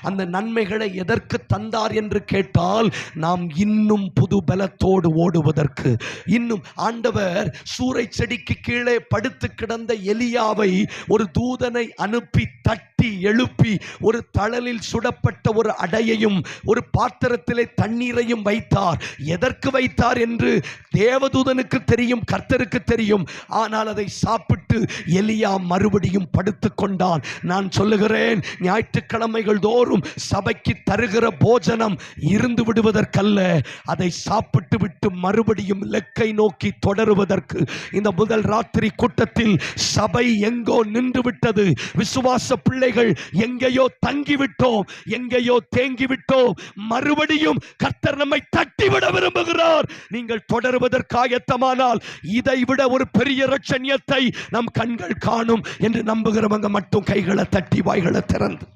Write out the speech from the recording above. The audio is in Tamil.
அந்த நன்மைகளை எதற்கு தந்தார் என்று கேட்டால், நாம் இன்னும் புது பலத்தோடு ஓடுவதற்கு. இன்னும் ஆண்டவர் சூரை செடிக்கு கீழே படுத்து கிடந்த எலியாவை ஒரு தூதனை அனுப்பி தட்டி எழுப்பி ஒரு தழலில் சுடப்பட்ட ஒரு அடையையும் ஒரு பாத்திரத்திலே தண்ணீரையும் வைத்தார். எதற்கு வைத்தார் என்று தேவதூதனுக்கு தெரியும், கர்த்தருக்கு தெரியும். ஆனால் அதை சாப்பிட்டு எலியா மறுபடியும் படுத்துக் கொண்டான். நான் சொல்லுகிறேன், ஞாயிற்றுக்கிழமைகள் தோறும் சபைக்கு தருகிற போஜனம் இருந்து விடுவதற்கல்ல, அதை சாப்பிட்டு விட்டு மறுபடியும் இலக்கை நோக்கி தொடருவதற்கு. இந்த முதல் ராத்திரி கூட்டத்தில் சபை எங்கோ நின்று விட்டது. விசுவாச பிள்ளைகள் எங்கேயோ தங்கிவிட்டோம், எங்கேயோ தேங்கிவிட்டோம். மறுபடியும் கர்த்தர் நம்மை தட்டிவிட விரும்புகிறார். நீங்கள் தொடருவதற்கு ஆயத்தமானால் இதைவிட ஒரு பெரிய இரட்சணியத்தை நம் கண்கள் காணும் என்று நம்புகிறவங்க மட்டும் கைகளை தட்டி வாய்களை திறந்து